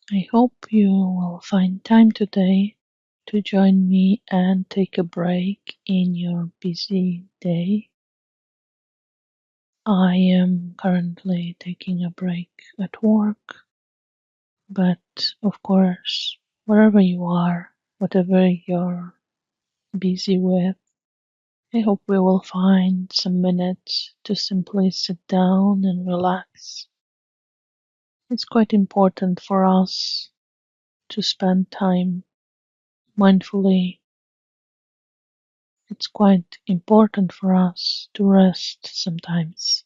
I hope you will find time today to join me and take a break in your busy day. I am currently taking a break at work, but of course, wherever you are, whatever you're busy with, I hope we will find some minutes to simply sit down and relax. It's quite important for us to spend time mindfully. It's quite important for us to rest sometimes.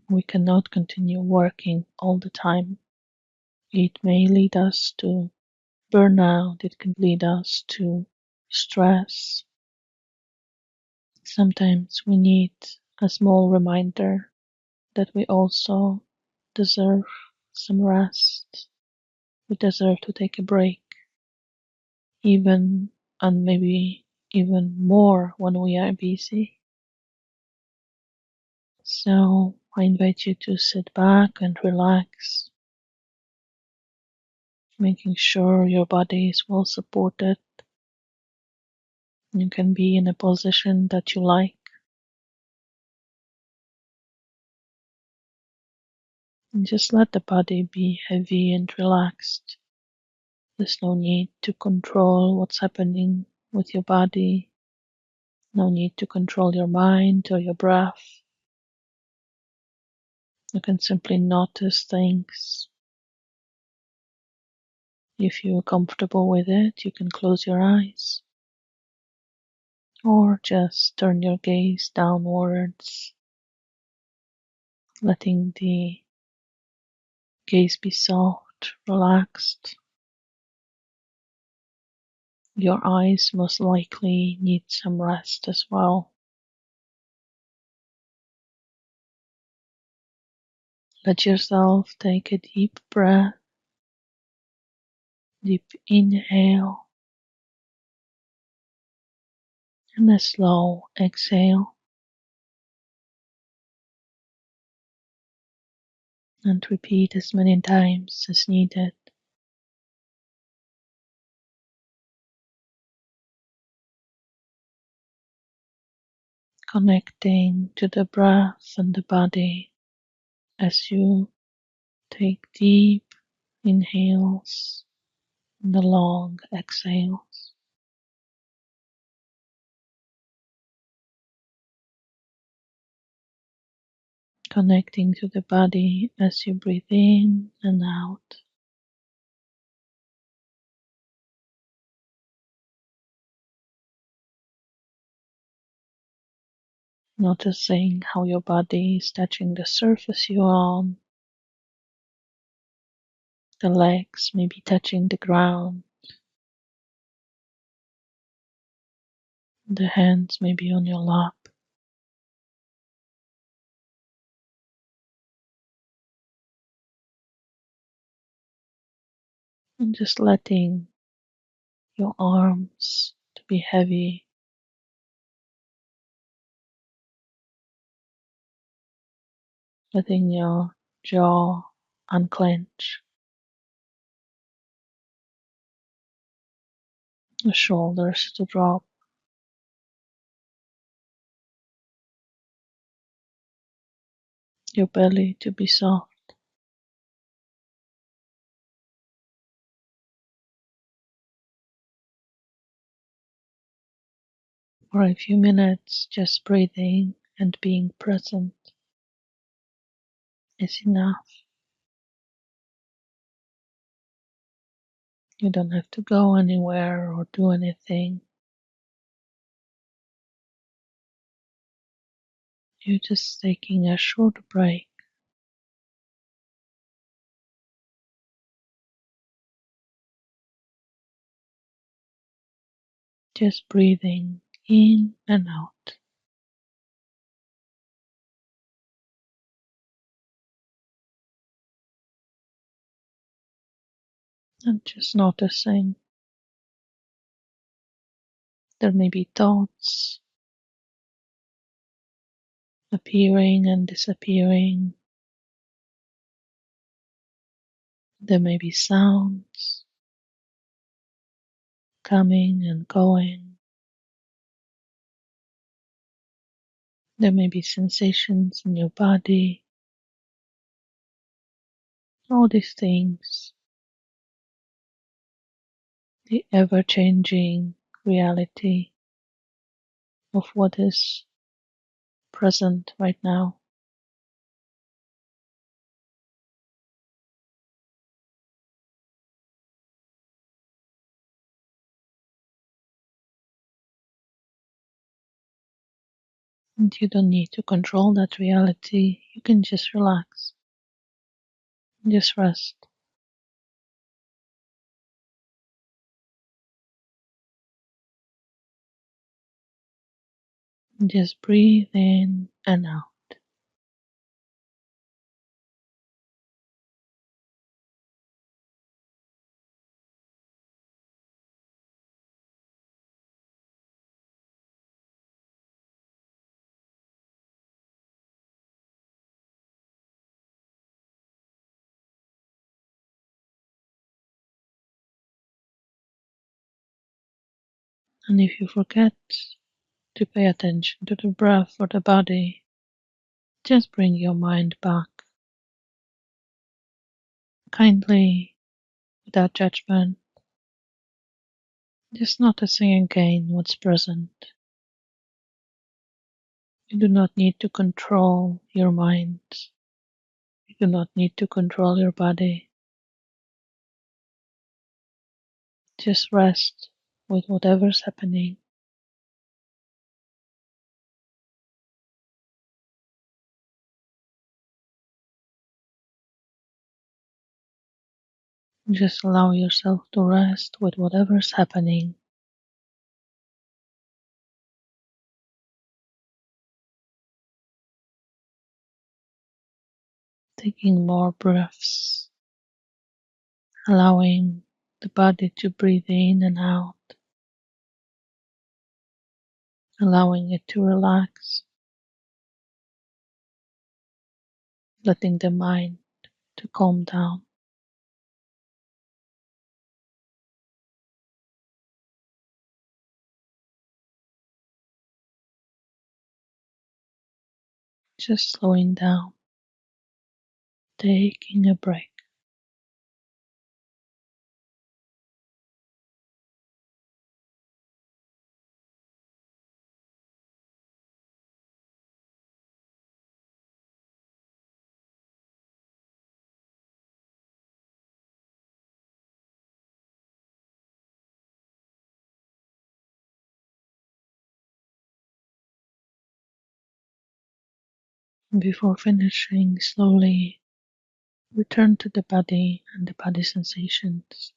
We cannot continue working all the time. It may lead us to burnout, it can lead us to stress. Sometimes we need a small reminder that we also deserve some rest. We deserve to take a break, even and maybe even more when we are busy. So I invite you to sit back and relax, making sure your body is well supported. You can be in a position that you like. And just let the body be heavy and relaxed. There's no need to control what's happening with your body, no need to control your mind or your breath. You can simply notice things. If you're comfortable with it, you can close your eyes or just turn your gaze downwards, letting the gaze be soft, relaxed. Your eyes most likely need some rest as well. Let yourself take a deep breath, deep inhale, and a slow exhale. And repeat as many times as needed. Connecting to the breath and the body as you take deep inhales and the long exhales. Connecting to the body as you breathe in and out. Noticing how your body is touching the surface you're on. The legs may be touching the ground. The hands may be on your lap. And just letting your arms to be heavy. Letting your jaw unclench. The shoulders to drop. Your belly to be soft. For a few minutes, just breathing and being present is enough. You don't have to go anywhere or do anything. You're just taking a short break. Just breathing in and out. And just noticing there may be thoughts appearing and disappearing. There may be sounds coming and going. There may be sensations in your body. All these things, the ever-changing reality of what is present right now. And you don't need to control that reality. You can just relax, just rest. Just breathe in and out. And if you forget to pay attention to the breath or the body, just bring your mind back kindly, without judgment, just noticing again what's present. You do not need to control your mind. You do not need to control your body. Just rest with whatever's happening. Just allow yourself to rest with whatever's happening. Taking more breaths, allowing the body to breathe in and out, allowing it to relax, letting the mind to calm down. Just slowing down, taking a break. Before finishing, slowly return to the body and the body sensations,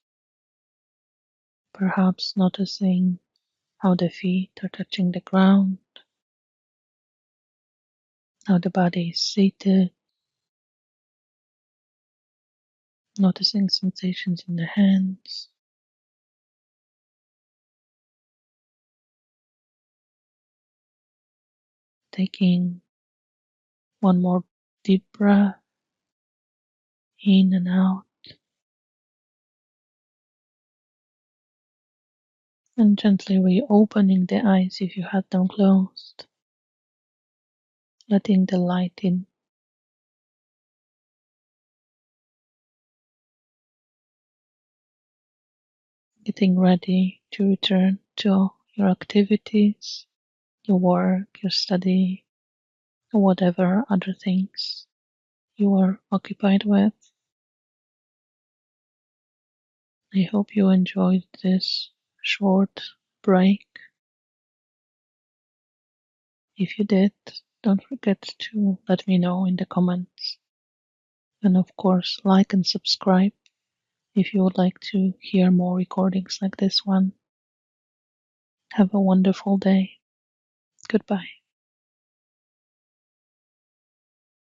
perhaps noticing how the feet are touching the ground, how the body is seated, noticing sensations in the hands, taking one more deep breath in and out, and gently reopening the eyes if you had them closed, letting the light in, getting ready to return to your activities, your work, your study, or whatever other things you are occupied with. I hope you enjoyed this short break. If you did, don't forget to let me know in the comments. And of course, like and subscribe if you would like to hear more recordings like this one. Have a wonderful day. Goodbye.